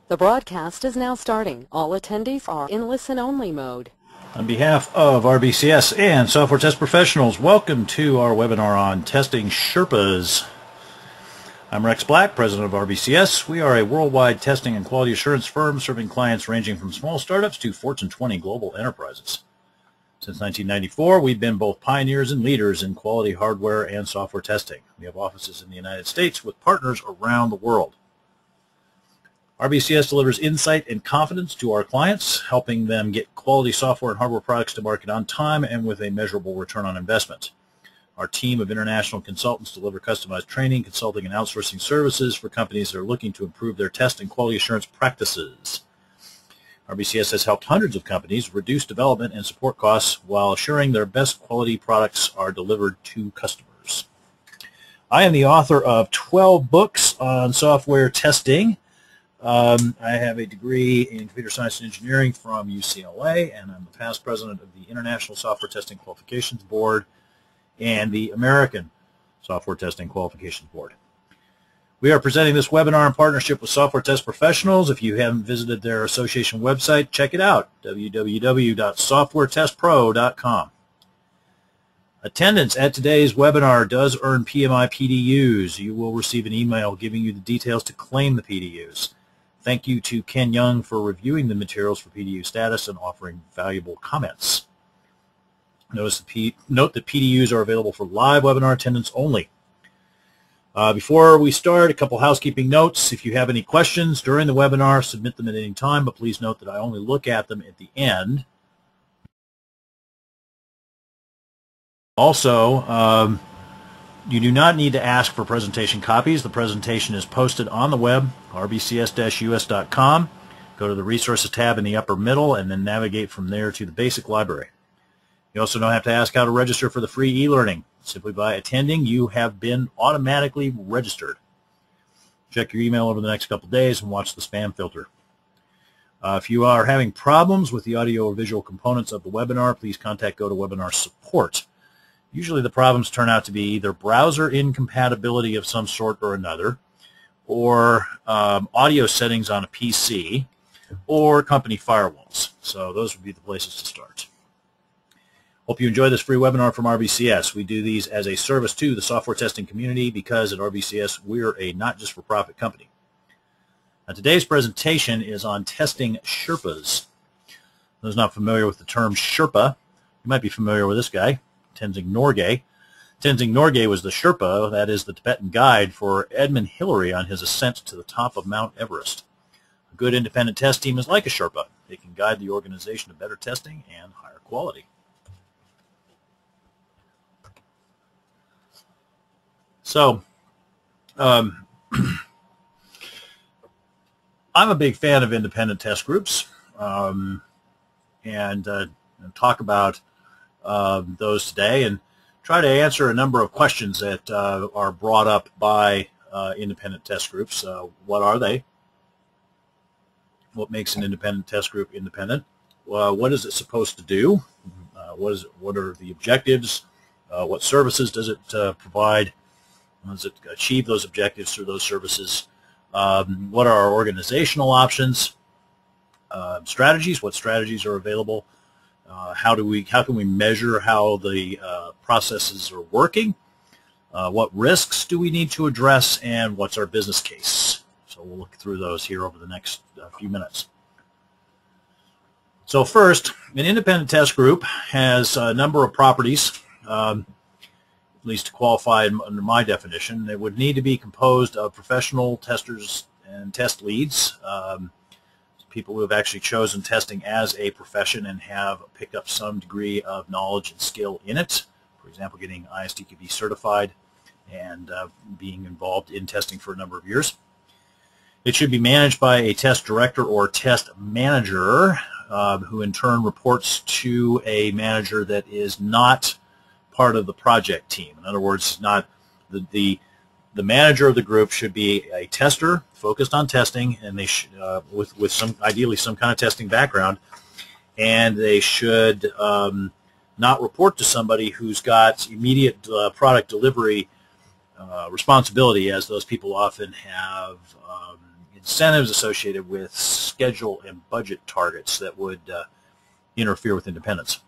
The broadcast is now starting. All attendees are in listen-only mode. On behalf of RBCS and software test professionals, welcome to our webinar on testing Sherpas. I'm Rex Black, president of RBCS. We are a worldwide testing and quality assurance firm serving clients ranging from small startups to Fortune 20 global enterprises. Since 1994, we've been both pioneers and leaders in quality hardware and software testing. We have offices in the United States with partners around the world. RBCS delivers insight and confidence to our clients, helping them get quality software and hardware products to market on time and with a measurable return on investment. Our team of international consultants deliver customized training, consulting, and outsourcing services for companies that are looking to improve their test and quality assurance practices. RBCS has helped hundreds of companies reduce development and support costs while assuring their best quality products are delivered to customers. I am the author of 12 books on software testing. I have a degree in computer science and engineering from UCLA, and I'm the past president of the International Software Testing Qualifications Board and the American Software Testing Qualifications Board. We are presenting this webinar in partnership with Software Test Professionals. If you haven't visited their association website, check it out, www.softwaretestpro.com. Attendance at today's webinar does earn PMI PDUs. You will receive an email giving you the details to claim the PDUs. Thank you to Ken Young for reviewing the materials for PDU status and offering valuable comments. Note that PDUs are available for live webinar attendance only. Before we start, a couple housekeeping notes. If you have any questions during the webinar, submit them at any time, but please note that I only look at them at the end. Also, you do not need to ask for presentation copies. The presentation is posted on the web, rbcs-us.com. Go to the Resources tab in the upper middle and then navigate from there to the Basic Library. You also don't have to ask how to register for the free e-learning. Simply by attending, you have been automatically registered. Check your email over the next couple days and watch the spam filter. If you are having problems with the audio or visual components of the webinar, please contact GoToWebinar support. Usually the problems turn out to be either browser incompatibility of some sort or another, or audio settings on a PC, or company firewalls. So those would be the places to start. Hope you enjoy this free webinar from RBCS. We do these as a service to the software testing community because at RBCS we're a not just for profit company. Now, today's presentation is on testing Sherpas. Those not familiar with the term Sherpa, you might be familiar with this guy, Tenzing Norgay. Tenzing Norgay was the Sherpa, that is the Tibetan guide for Edmund Hillary on his ascent to the top of Mount Everest. A good independent test team is like a Sherpa. They can guide the organization to better testing and higher quality. So, I'm a big fan of independent test groups, and talk about those today and try to answer a number of questions that are brought up by independent test groups. What are they? What makes an independent test group independent? What is it supposed to do? What are the objectives? What services does it provide? Does it achieve those objectives through those services? What are our organizational options? Strategies. What strategies are available? How can we measure how the processes are working? What risks do we need to address? And what's our business case? So we'll look through those here over the next few minutes. So first, an independent test group has a number of properties. At least to qualify under my definition. They would need to be composed of professional testers and test leads, people who have actually chosen testing as a profession and have picked up some degree of knowledge and skill in it. For example, getting ISTQB certified and being involved in testing for a number of years. It should be managed by a test director or test manager, who in turn reports to a manager that is not part of the project team. In other words, not the manager of the group should be a tester focused on testing, and they with some ideally some kind of testing background, and they should not report to somebody who's got immediate product delivery responsibility, as those people often have incentives associated with schedule and budget targets that would interfere with independence.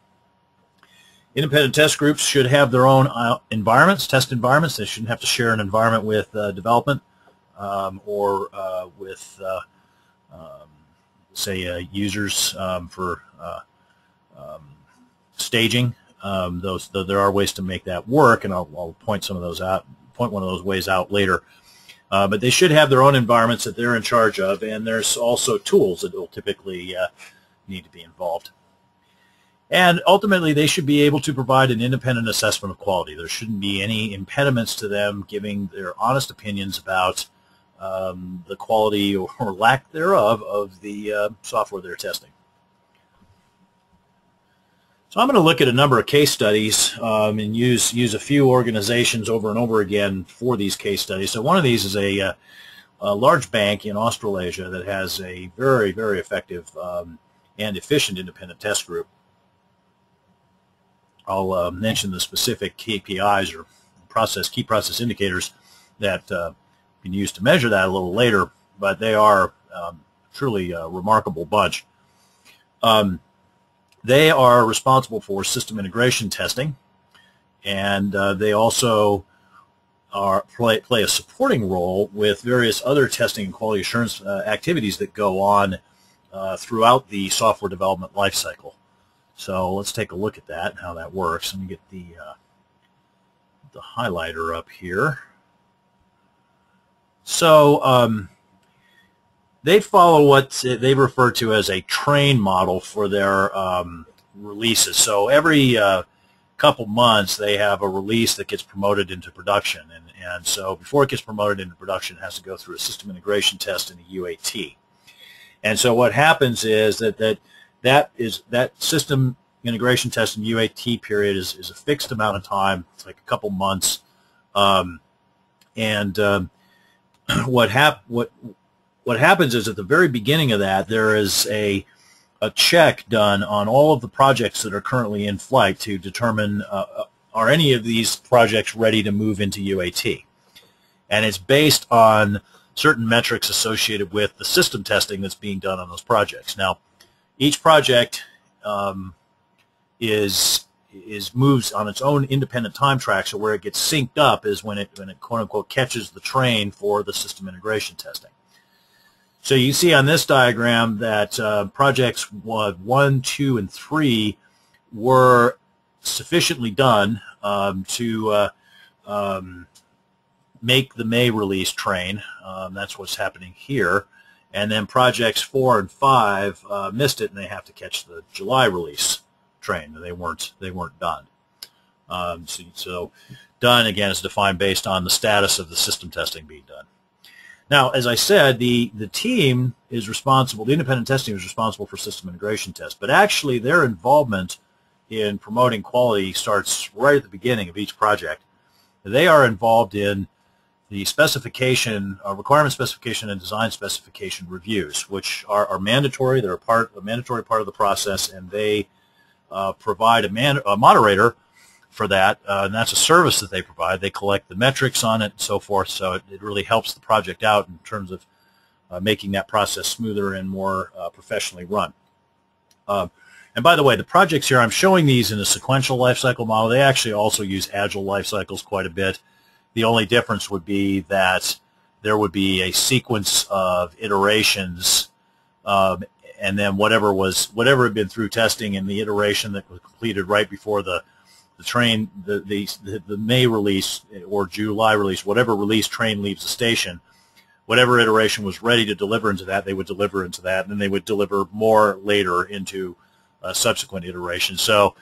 Independent test groups should have their own environments, test environments. They shouldn't have to share an environment with development or with, say, users for staging. There are ways to make that work, and I'll point some of those out. Point one of those ways out later. But they should have their own environments that they're in charge of, and there's also tools that will typically need to be involved. And ultimately, they should be able to provide an independent assessment of quality. There shouldn't be any impediments to them giving their honest opinions about the quality or lack thereof of the software they're testing. So I'm going to look at a number of case studies and use a few organizations over and over again for these case studies. So one of these is a large bank in Australasia that has a very, very effective and efficient independent test group. I'll mention the specific KPIs or key process indicators that can use to measure that a little later, but they are truly a remarkable bunch. They are responsible for system integration testing, and they also play a supporting role with various other testing and quality assurance activities that go on throughout the software development lifecycle. So let's take a look at that and how that works. Let me get the highlighter up here. So they follow what they refer to as a train model for their releases. So every couple months they have a release that gets promoted into production, and so before it gets promoted into production, it has to go through a system integration test and a UAT. And so what happens is that system integration test and UAT period is a fixed amount of time. It's like a couple months, what happens is at the very beginning of that, there is a check done on all of the projects that are currently in flight to determine are any of these projects ready to move into UAT. And it's based on certain metrics associated with the system testing that's being done on those projects. Now, each project moves on its own independent time track, so where it gets synced up is when it quote-unquote catches the train for the system integration testing. So you see on this diagram that projects 1, 2, and 3 were sufficiently done to make the May release train. That's what's happening here. And then projects 4 and 5 missed it, and they have to catch the July release train. They weren't done. So done, again, is defined based on the status of the system testing being done. Now, as I said, the team is responsible, the independent testing is responsible for system integration tests, but actually their involvement in promoting quality starts right at the beginning of each project. They are involved in the specification, requirement specification and design specification reviews, which are mandatory. They're a mandatory part of the process, and they provide a moderator for that, and that's a service that they provide. They collect the metrics on it and so forth, so it really helps the project out in terms of making that process smoother and more professionally run. And by the way, the projects here, I'm showing these in a sequential lifecycle model. They actually also use agile life cycles quite a bit. The only difference would be that there would be a sequence of iterations, and then whatever had been through testing and the iteration that was completed right before the May release or July release, whatever release train leaves the station, whatever iteration was ready to deliver into that, they would deliver into that, and then they would deliver more later into subsequent iterations. So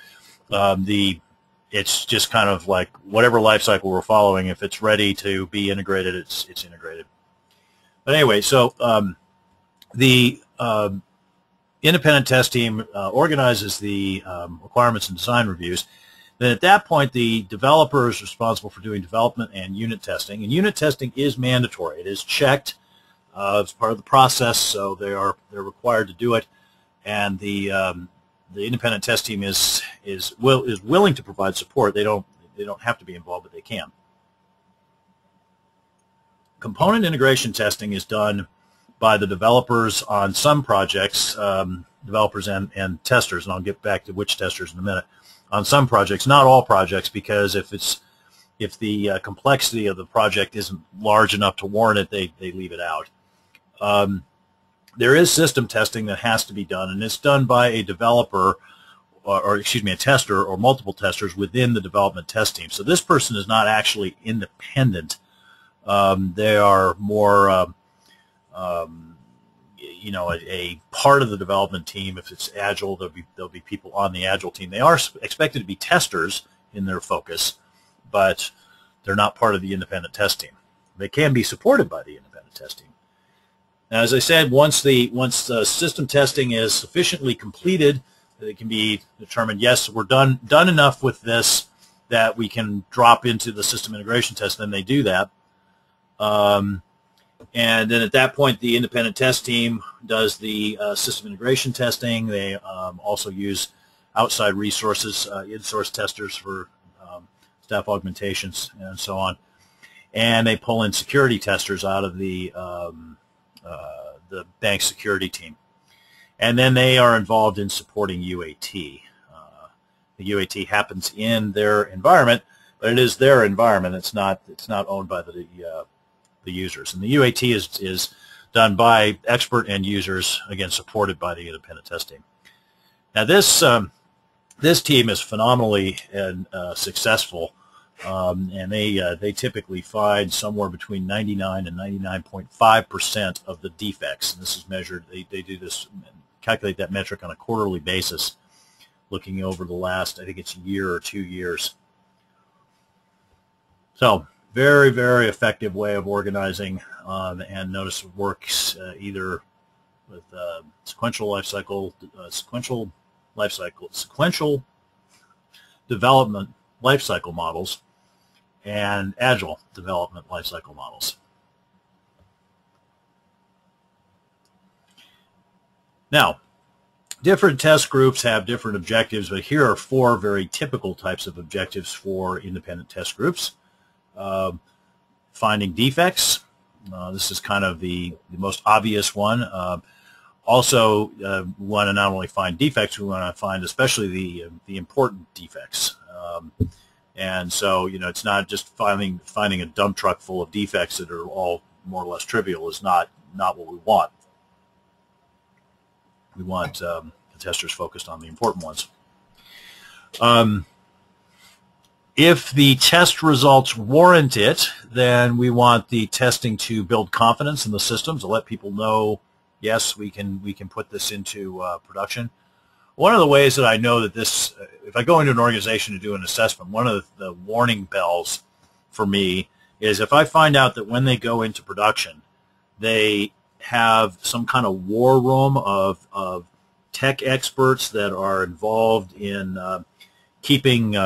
it's just kind of like whatever life cycle we're following, if it's ready to be integrated, it's integrated. But anyway, so the independent test team organizes the requirements and design reviews. Then at that point, the developer is responsible for doing development and unit testing. And unit testing is mandatory. It is checked as part of the process, so they're required to do it. And the independent test team is willing to provide support. They don't have to be involved, but they can. Component integration testing is done by the developers on some projects, developers and testers, and I'll get back to which testers in a minute, on some projects, not all projects, because if the complexity of the project isn't large enough to warrant it, they leave it out. There is system testing that has to be done, and it's done by a developer, or excuse me, a tester or multiple testers within the development test team. So this person is not actually independent. They are more, you know, a part of the development team. If it's Agile, there'll be people on the Agile team. They are expected to be testers in their focus, but they're not part of the independent test team. They can be supported by the independent test team. Now, as I said, once the system testing is sufficiently completed, it can be determined, yes, we're done enough with this that we can drop into the system integration test. Then they do that. And then at that point, the independent test team does the system integration testing. They also use outside resources, in-source testers for staff augmentations and so on. And they pull in security testers out of the bank security team. And then they are involved in supporting UAT. The UAT happens in their environment, but it is their environment. It's not owned by the users. And the UAT is done by expert end users, again supported by the independent test team. Now this team is phenomenally successful, and they typically find somewhere between 99 and 99.5% of the defects. And this is measured. They do this, calculate that metric on a quarterly basis, looking over the last, I think it's a year or 2 years. So very, very effective way of organizing, and notice it works either with sequential development lifecycle models and Agile development lifecycle models. Now, different test groups have different objectives, but here are 4 very typical types of objectives for independent test groups. Finding defects. This is kind of the most obvious one. Also, we want to not only find defects, we want to find especially the important defects. And so, you know, it's not just finding a dump truck full of defects that are all more or less trivial is not what we want. We want the testers focused on the important ones. If the test results warrant it, then we want the testing to build confidence in the system, to let people know, yes, we can put this into production. One of the ways that I know that this, if I go into an organization to do an assessment, one of the warning bells for me is if I find out that when they go into production, they have some kind of war room of tech experts that are involved in keeping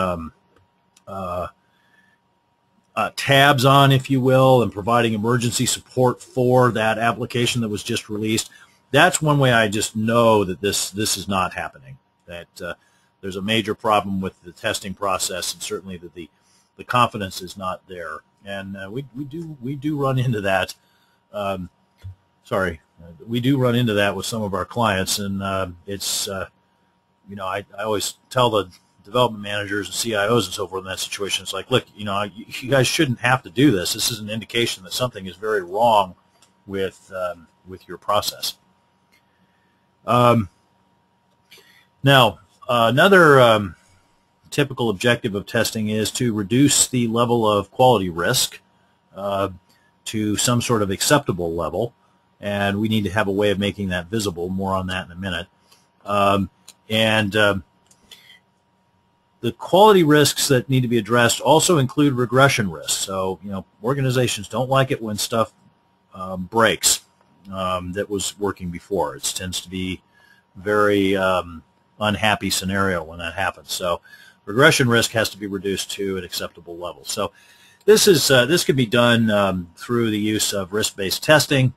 tabs on, if you will, and providing emergency support for that application that was just released. That's one way I just know that this is not happening, that there's a major problem with the testing process, and certainly that the confidence is not there. And we do run into that. We do run into that with some of our clients, and it's you know, I always tell the development managers and CIOs and so forth in that situation, it's like, look, you know, you guys shouldn't have to do this. This is an indication that something is very wrong with your process. Now, another typical objective of testing is to reduce the level of quality risk to some sort of acceptable level, and we need to have a way of making that visible. More on that in a minute. The quality risks that need to be addressed also include regression risks. So, you know, organizations don't like it when stuff breaks that was working before. It tends to be very unhappy scenario when that happens. So regression risk has to be reduced to an acceptable level. So this can be done through the use of risk-based testing.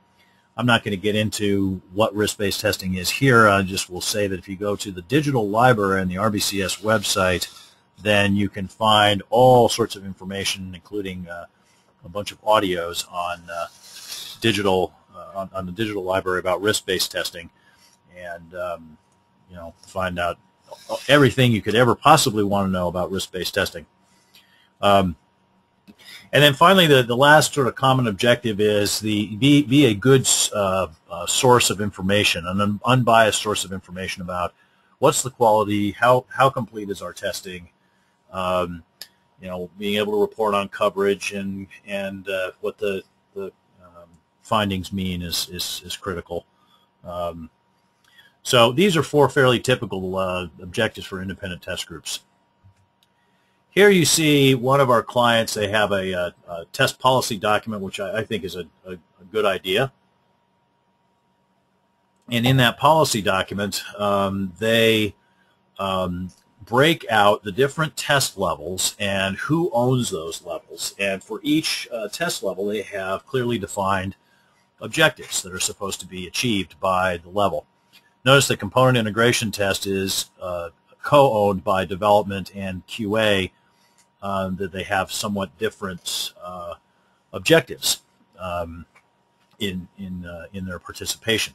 I'm not going to get into what risk-based testing is here. I just will say that if you go to the digital library on the RBCS website, then you can find all sorts of information, including a bunch of audios on digital on the digital library about risk-based testing, and find out everything you could ever possibly want to know about risk-based testing. And then finally, the last sort of common objective is be a good source of information, an unbiased source of information about what's the quality, how complete is our testing, being able to report on coverage and what the findings mean is critical. So these are 4 fairly typical objectives for independent test groups. Here you see one of our clients. They have a test policy document, which I think is a good idea. And in that policy document, they break out the different test levels and who owns those levels. And for each test level, they have clearly defined objectives that are supposed to be achieved by the level. Notice the component integration test is co-owned by development and QA, that they have somewhat different objectives in their participation.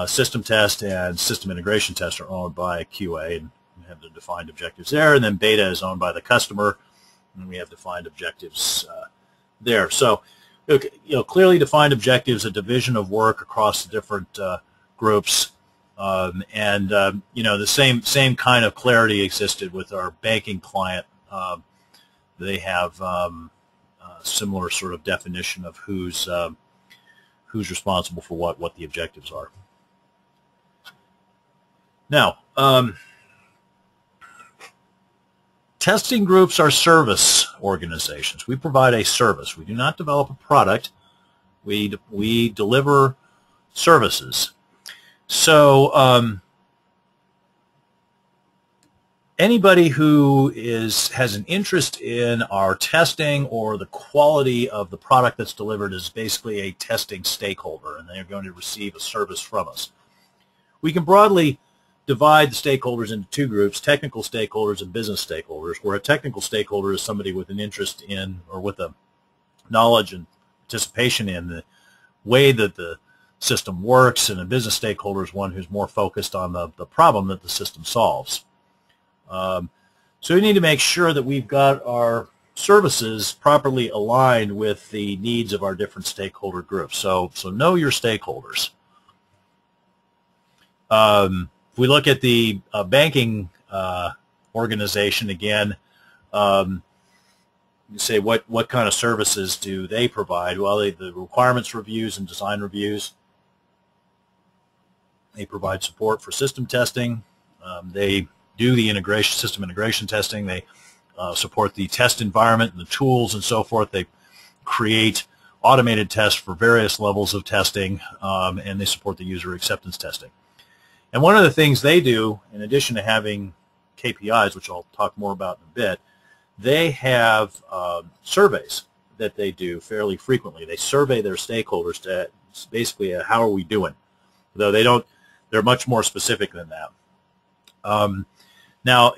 System test and system integration test are owned by QA, and we have the defined objectives there. And then beta is owned by the customer, and we have defined objectives there. So, clearly defined objectives, a division of work across the different groups, and the same kind of clarity existed with our banking client. They have similar sort of definition of who's responsible for what the objectives are. Now, testing groups are service organizations. We provide a service. We do not develop a product. We deliver services. So anybody who has an interest in our testing or the quality of the product that's delivered is basically a testing stakeholder, and they're going to receive a service from us. We can broadly divide the stakeholders into 2 groups, technical stakeholders and business stakeholders, where a technical stakeholder is somebody with an interest in or with a knowledge and participation in the way that the system works, and a business stakeholder is one who's more focused on the problem that the system solves. So we need to make sure that we've got our services properly aligned with the needs of our different stakeholder groups. So know your stakeholders. If we look at the banking organization again, you say what kind of services do they provide? Well, the requirements reviews and design reviews. They provide support for system testing. They do the system integration testing. They support the test environment and the tools and so forth. They create automated tests for various levels of testing, and they support the user acceptance testing. And one of the things they do, in addition to having KPIs, which I'll talk more about in a bit, they have surveys that they do fairly frequently. They survey their stakeholders to basically how are we doing, though they're much more specific than that. Now,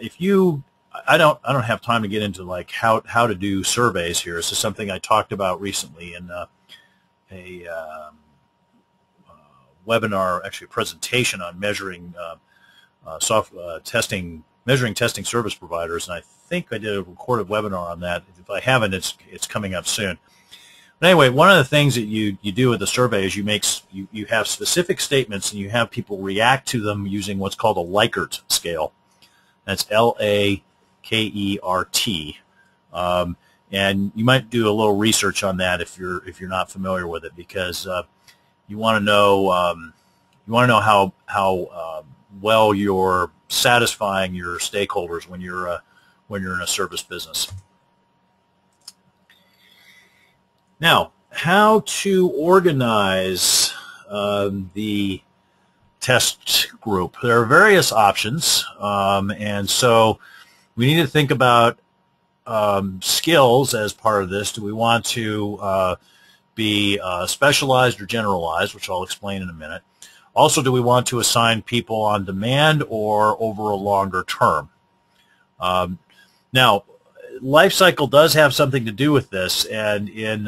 I don't have time to get into like how to do surveys here. This is something I talked about recently in a webinar, actually a presentation on measuring measuring testing service providers, and I think I did a recorded webinar on that. If I haven't, it's coming up soon. But anyway, one of the things that you do with the survey is you have specific statements, and you have people react to them using what's called a Likert scale. That's L-A-K-E-R-T. And you might do a little research on that if you're not familiar with it, because you want to know how well you're satisfying your stakeholders when you're in a service business. Now, how to organize the test group. There are various options, and so we need to think about skills as part of this. Do we want to be specialized or generalized, which I'll explain in a minute? Also, do we want to assign people on demand or over a longer term? Now, life cycle does have something to do with this, and in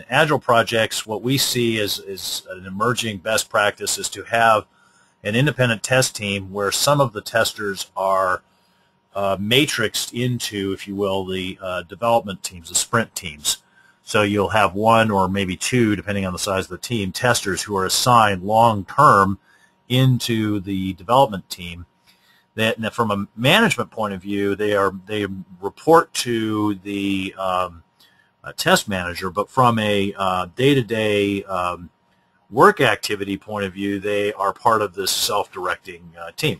Agile projects, what we see is an emerging best practice is to have an independent test team where some of the testers are matrixed into, if you will, the development teams, the sprint teams. So you'll have one or maybe two, depending on the size of the team, testers who are assigned long-term into the development team. That from a management point of view, they report to the test manager, but from a day-to-day work activity point of view, they are part of this self-directing team,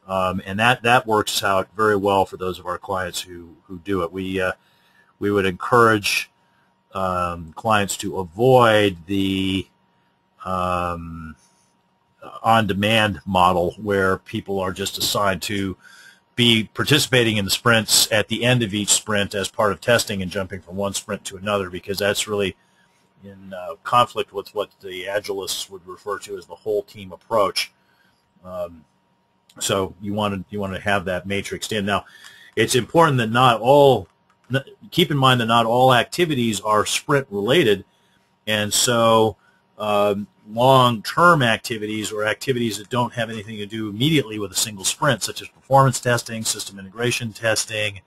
and that works out very well for those of our clients who do it. We would encourage clients to avoid the on-demand model where people are just assigned to be participating in the sprints at the end of each sprint as part of testing and jumping from one sprint to another, because that's really in conflict with what the Agilists would refer to as the whole team approach. So you want to have that matrixed in. Now, it's important that keep in mind that not all activities are sprint related, and so long-term activities or activities that don't have anything to do immediately with a single sprint, such as performance testing, system integration testing,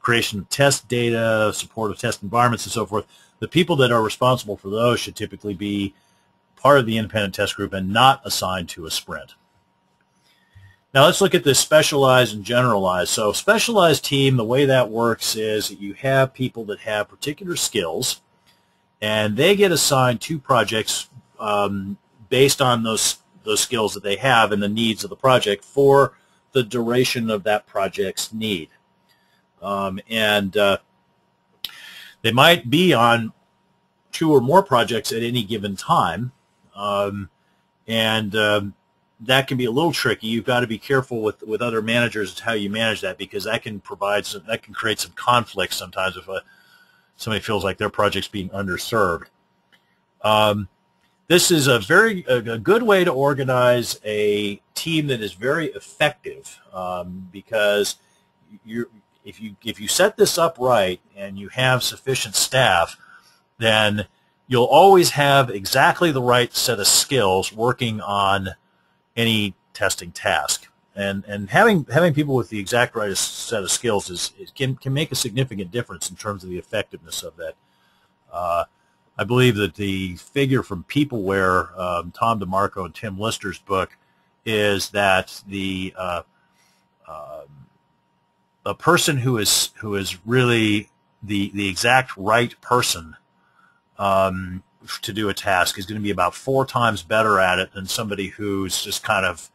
creation of test data, support of test environments, and so forth, the people that are responsible for those should typically be part of the independent test group and not assigned to a sprint. Now let's look at this specialized and generalized. So specialized team, the way that works is that you have people that have particular skills, and they get assigned to projects based on those skills that they have and the needs of the project for the duration of that project's need. They might be on 2 or more projects at any given time, that can be a little tricky. You've got to be careful with other managers as to how you manage that, because that can create some conflict sometimes if somebody feels like their project's being underserved. This is a good way to organize a team that is very effective, because if you set this up right and you have sufficient staff, then you'll always have exactly the right set of skills working on any testing task. And having people with the exact right set of skills can make a significant difference in terms of the effectiveness of that. I believe that the figure from Peopleware, Tom DeMarco and Tim Lister's book, is that a person who is really the exact right person to do a task is going to be about 4 times better at it than somebody who's just kind of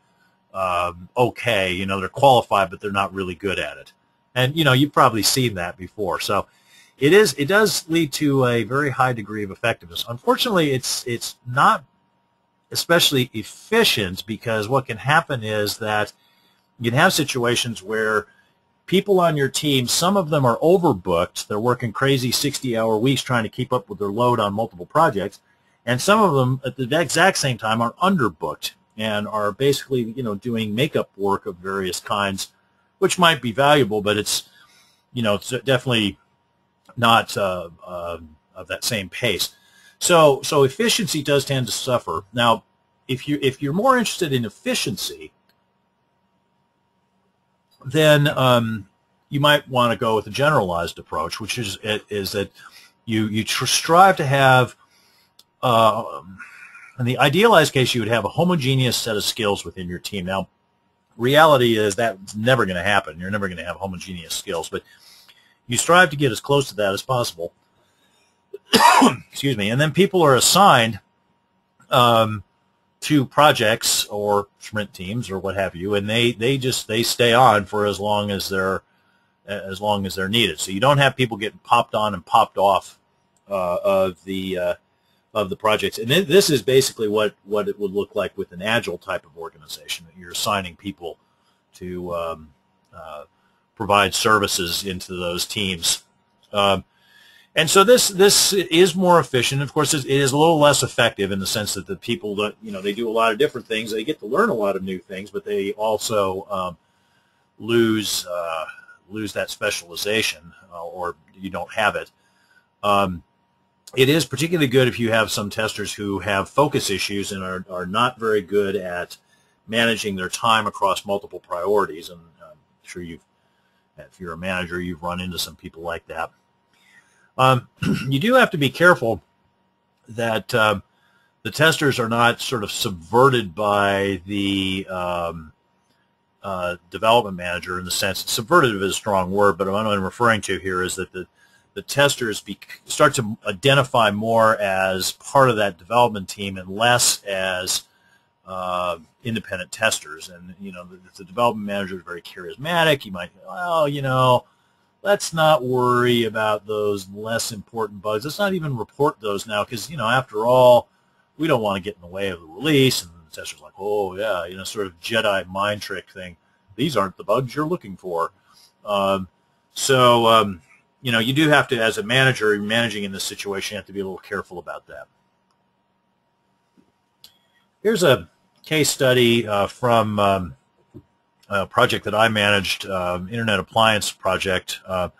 okay, they're qualified, but they're not really good at it. And, you've probably seen that before. So it does lead to a very high degree of effectiveness. Unfortunately, it's not especially efficient, because what can happen is that you can have situations where people on your team, some of them are overbooked. They're working crazy 60-hour weeks trying to keep up with their load on multiple projects. And some of them at the exact same time are underbooked and are basically, doing makeup work of various kinds, which might be valuable, but it's definitely not of that same pace. So efficiency does tend to suffer. Now, if you're more interested in efficiency, then you might want to go with a generalized approach, which is that you strive to have, in the idealized case, you would have a homogeneous set of skills within your team. Now, reality is that's never going to happen. You're never going to have homogeneous skills, but you strive to get as close to that as possible. Excuse me. And then people are assigned to projects or sprint teams or what have you, and they stay on for as long as they're needed. So you don't have people getting popped on and popped off of the projects. And this is basically what it would look like with an agile type of organization, that you're assigning people to provide services into those teams. And so this is more efficient. Of course, it is a little less effective in the sense that the people that they do a lot of different things. They get to learn a lot of new things, but they also lose lose that specialization or you don't have it. It is particularly good if you have some testers who have focus issues and are not very good at managing their time across multiple priorities. And I'm sure if you're a manager, you've run into some people like that. You do have to be careful that the testers are not sort of subverted by the development manager, in the sense, subverted is a strong word, but what I'm referring to here is that the testers start to identify more as part of that development team and less as independent testers. And, you know, the development manager is very charismatic. You might, well, you know, let's not worry about those less important bugs. Let's not even report those now because, you know, after all, we don't want to get in the way of the release. And the tester's like, oh, yeah, you know, sort of Jedi mind trick thing. These aren't the bugs you're looking for. You know, you do have to, as a manager, managing in this situation, you have to be a little careful about that. Here's a case study from a project that I managed, Internet Appliance project. On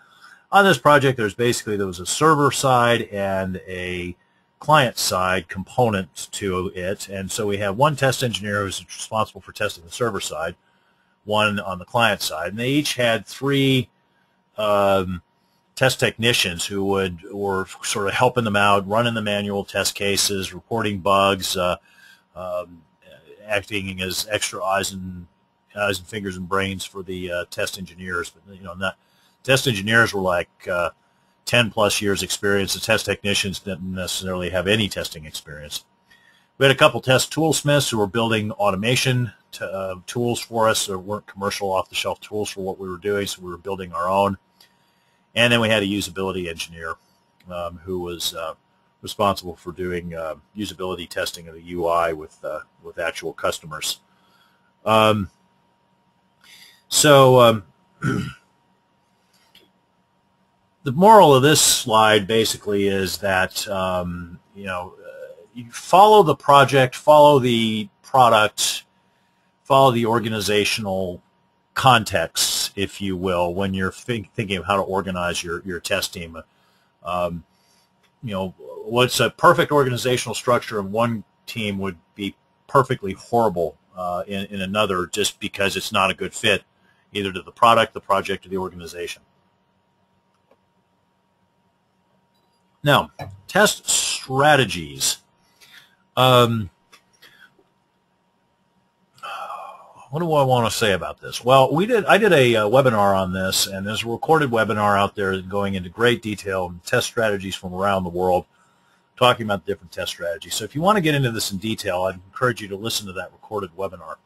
this project, there was a server side and a client side component to it, and so we have one test engineer who's responsible for testing the server side, one on the client side, and they each had three test technicians who were sort of helping them out, running the manual test cases, reporting bugs, acting as extra eyes and fingers and brains for the test engineers. But you know, test engineers were like 10 plus years experience. The test technicians didn't necessarily have any testing experience. We had a couple test toolsmiths who were building automation tools for us. There weren't commercial off-the-shelf tools for what we were doing, so we were building our own. And then we had a usability engineer who was responsible for doing usability testing of the UI with actual customers. The moral of this slide basically is that you know, you follow the project, follow the product, follow the organizational context, if you will, when you're thinking of how to organize your test team. You know, what's a perfect organizational structure in one team would be perfectly horrible in another, just because it's not a good fit either to the product, the project, or the organization. Now, test strategies. What do I want to say about this? Well, I did a webinar on this, and there's a recorded webinar out there going into great detail on test strategies from around the world, talking about different test strategies. So if you want to get into this in detail, I'd encourage you to listen to that recorded webinar.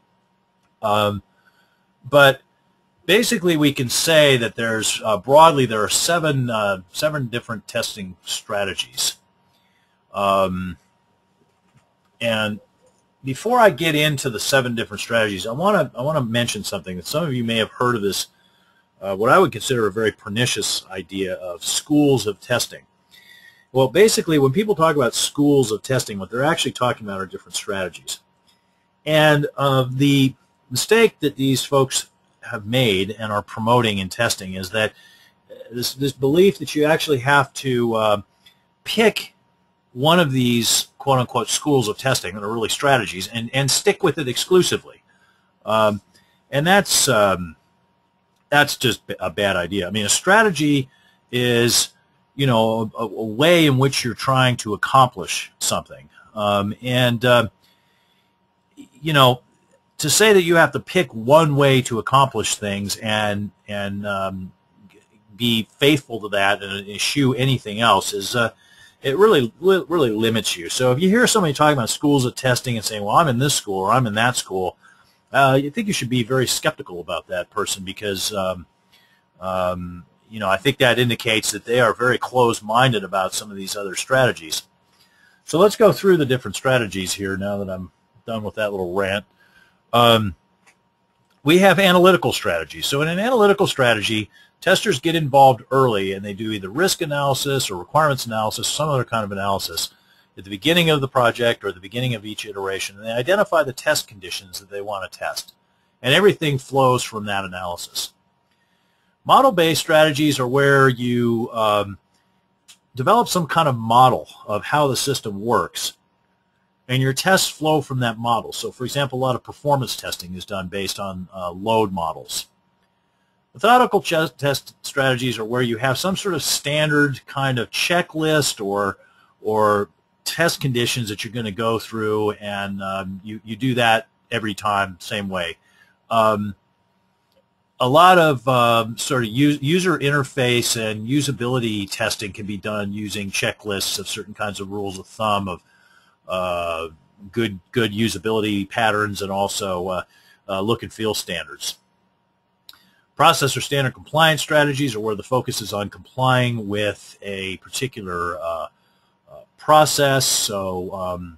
But basically, we can say that there's broadly there are seven different testing strategies. And before I get into the 7 different strategies, I want to mention something that some of you may have heard of this, what I would consider a very pernicious idea of schools of testing. Well, basically, when people talk about schools of testing, what they're actually talking about are different strategies. And the mistake that these folks have made and are promoting in testing is that this belief that you actually have to pick one of these quote-unquote schools of testing, that are really strategies, and stick with it exclusively. And that's just a bad idea. I mean, a strategy is, you know, a way in which you're trying to accomplish something. You know, to say that you have to pick one way to accomplish things and be faithful to that and eschew anything else is it really limits you. So if you hear somebody talking about schools of testing and saying, well, I'm in this school or I'm in that school, you think you should be very skeptical about that person, because you know, I think that indicates that they are very closed-minded about some of these other strategies. So let's go through the different strategies here now that I'm done with that little rant. We have analytical strategies. So in an analytical strategy, testers get involved early, and they do either risk analysis or requirements analysis, some other kind of analysis, at the beginning of the project or at the beginning of each iteration, and they identify the test conditions that they want to test. And everything flows from that analysis. Model-based strategies are where you develop some kind of model of how the system works, and your tests flow from that model. So, for example, a lot of performance testing is done based on load models. Methodical test strategies are where you have some sort of standard kind of checklist or test conditions that you're going to go through, and you do that every time, same way. A lot of sort of user interface and usability testing can be done using checklists of certain kinds of rules of thumb of good usability patterns, and also look and feel standards. Process or standard compliance strategies are where the focus is on complying with a particular process. So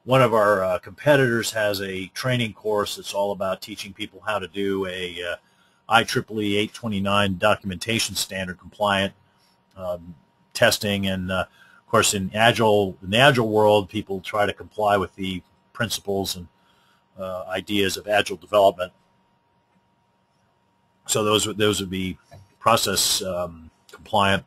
one of our competitors has a training course that's all about teaching people how to do a IEEE 829 documentation standard compliant testing, and of course in the agile world, people try to comply with the principles and ideas of agile development. So those would be process compliant.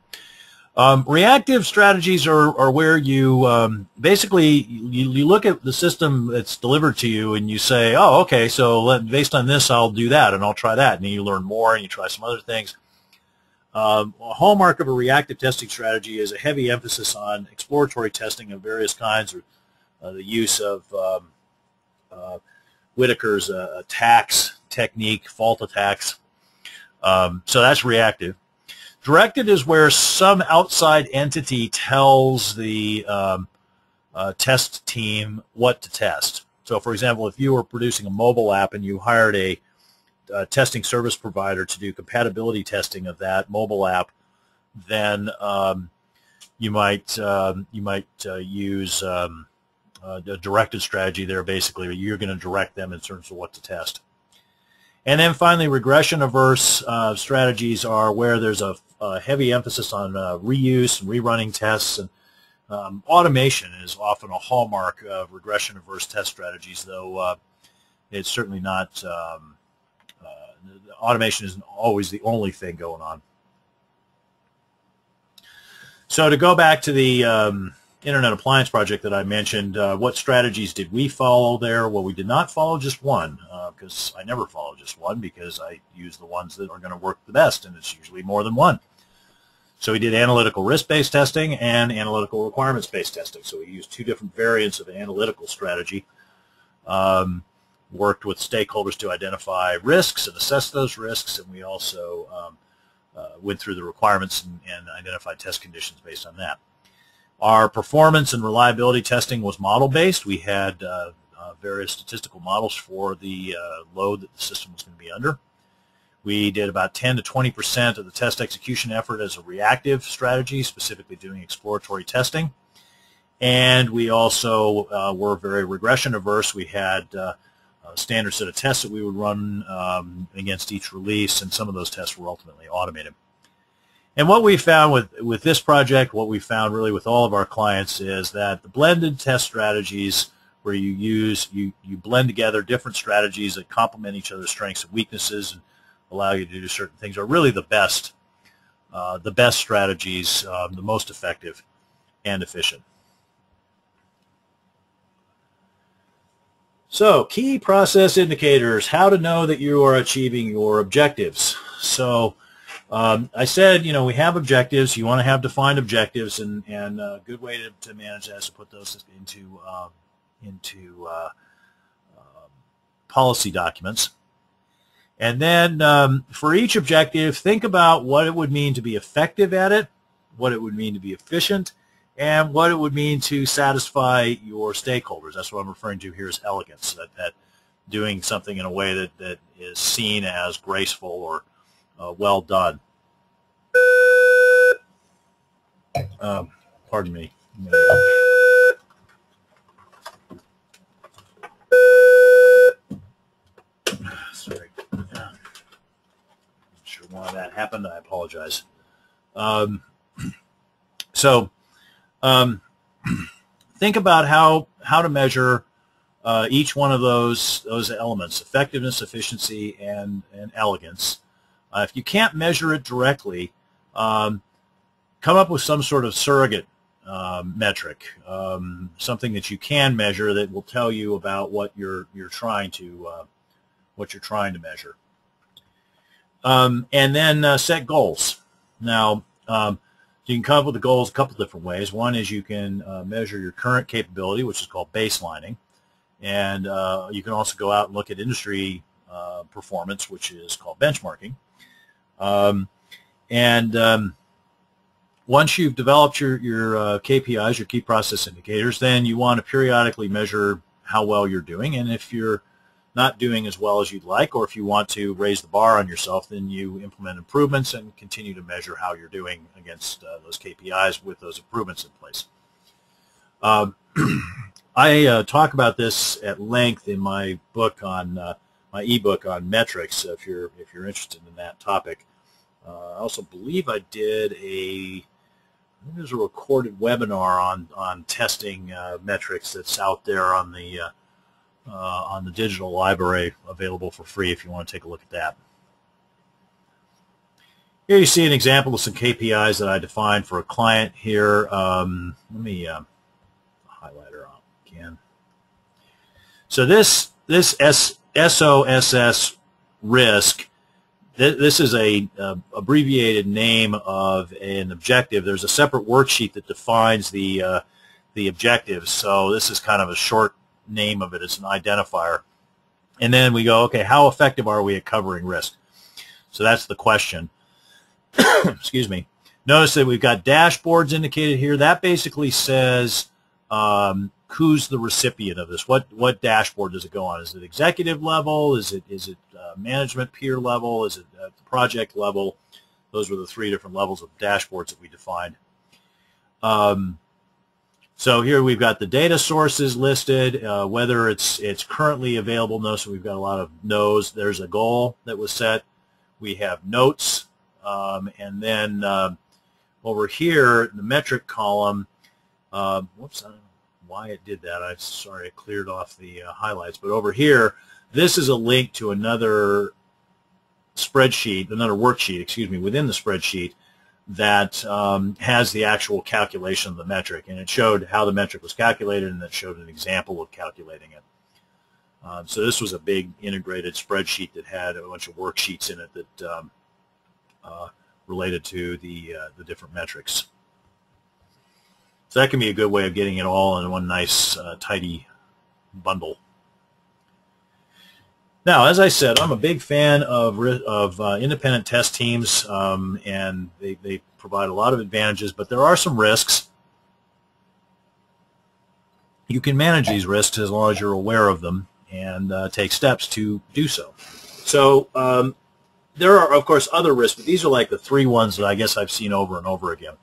Reactive strategies are where you basically you look at the system that's delivered to you and you say, oh, okay, so based on this I'll do that and I'll try that, and then you learn more and you try some other things. A hallmark of a reactive testing strategy is a heavy emphasis on exploratory testing of various kinds, or the use of Whitaker's attacks technique, fault attacks. So that's reactive. Directed is where some outside entity tells the test team what to test. So, for example, if you were producing a mobile app and you hired a testing service provider to do compatibility testing of that mobile app, then you might use a directed strategy there. Basically, you're going to direct them in terms of what to test. And then finally, regression-averse strategies are where there's a heavy emphasis on reuse and rerunning tests, and automation is often a hallmark of regression-averse test strategies, though it's certainly not, automation isn't always the only thing going on. So to go back to the Internet Appliance project that I mentioned, what strategies did we follow there? Well, we did not follow just one, because I never follow just one, because I use the ones that are going to work the best, and it's usually more than one. So we did analytical risk-based testing and analytical requirements-based testing. So we used two different variants of an analytical strategy. Worked with stakeholders to identify risks and assess those risks, and we also went through the requirements and identified test conditions based on that. Our performance and reliability testing was model-based. We had various statistical models for the load that the system was going to be under. We did about 10 to 20% of the test execution effort as a reactive strategy, specifically doing exploratory testing. And we also were very regression averse. We had a standard set of tests that we would run against each release, and some of those tests were ultimately automated. And what we found with this project, what we found really with all of our clients, is that the blended test strategies, where you blend together different strategies that complement each other's strengths and weaknesses and allow you to do certain things, are really the best strategies, the most effective and efficient. So, key process indicators, how to know that you are achieving your objectives. So, I said, we have objectives. You want to have defined objectives, and a good way to manage that is to put those into policy documents. And then for each objective, think about what it would mean to be effective at it, what it would mean to be efficient, and what it would mean to satisfy your stakeholders. That's what I'm referring to here as elegance, that doing something in a way that is seen as graceful or well done. Pardon me. Sorry. Not sure why that happened. I apologize. Think about how to measure each one of those elements: effectiveness, efficiency, and elegance. If you can't measure it directly, come up with some sort of surrogate metric, something that you can measure that will tell you about what you're trying to measure. And then set goals. Now, you can come up with the goals a couple different ways. One is you can measure your current capability, which is called baselining. And you can also go out and look at industry performance, which is called benchmarking. Once you've developed your KPIs, your key process indicators, then you want to periodically measure how well you're doing. And if you're not doing as well as you'd like, or if you want to raise the bar on yourself, then you implement improvements and continue to measure how you're doing against those KPIs with those improvements in place. I talk about this at length in my book on my ebook on metrics. If you're interested in that topic, I also believe I did there's a recorded webinar on testing metrics that's out there on the digital library, available for free if you want to take a look at that. Here you see an example of some KPIs that I defined for a client here. Let me highlighter on again. So this SOSS risk, this is a abbreviated name of an objective. There's a separate worksheet that defines the objectives. So this is kind of a short name of it. It's an identifier. And then we go, okay, how effective are we at covering risk? So that's the question. Excuse me. Notice that we've got dashboards indicated here. That basically says who's the recipient of this. What dashboard does it go on? Is it executive level? Is it management peer level? Is it at the project level? Those were the three different levels of dashboards that we defined. So here we've got the data sources listed, whether it's currently available. Notice we've got a lot of no's. There's a goal that was set. We have notes, and then over here in the metric column, whoops, I don't know why it did that. I'm sorry, I cleared off the highlights. But over here, this is a link to another spreadsheet, another worksheet, excuse me, within the spreadsheet that has the actual calculation of the metric, and it showed how the metric was calculated, and it showed an example of calculating it. So this was a big integrated spreadsheet that had a bunch of worksheets in it that related to the different metrics. So that can be a good way of getting it all in one nice tidy bundle. Now, as I said, I'm a big fan of independent test teams, and they provide a lot of advantages, but there are some risks. You can manage these risks as long as you're aware of them and take steps to do so. So there are, of course, other risks, but these are like the three ones that I guess I've seen over and over again.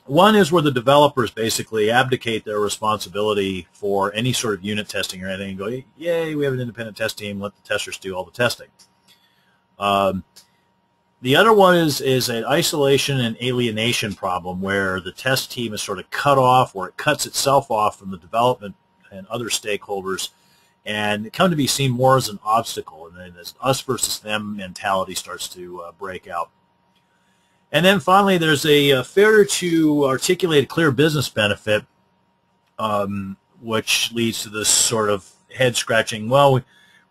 One is where the developers basically abdicate their responsibility for any sort of unit testing or anything and go, yay, we have an independent test team, let the testers do all the testing. The other one is an isolation and alienation problem where the test team is sort of cut off, or it cuts itself off from the development and other stakeholders, and it come to be seen more as an obstacle, and then this us versus them mentality starts to break out. And then finally, there's a failure to articulate a clear business benefit, which leads to this sort of head-scratching, well,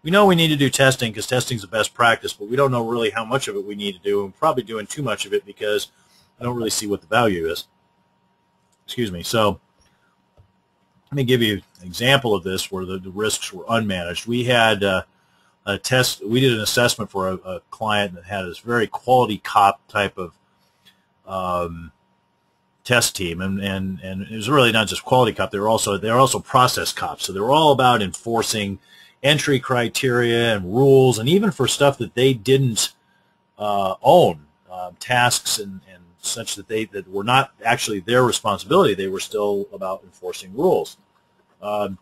we know we need to do testing because testing is the best practice, but we don't know really how much of it we need to do, and we're probably doing too much of it because I don't really see what the value is. Excuse me. So let me give you an example of this where the risks were unmanaged. We had a test, we did an assessment for a client that had this very quality cop type of test team, and it was really not just quality cop. They were also process cops. So they were all about enforcing entry criteria and rules, and even for stuff that they didn't own, tasks and such that were not actually their responsibility. They were still about enforcing rules, and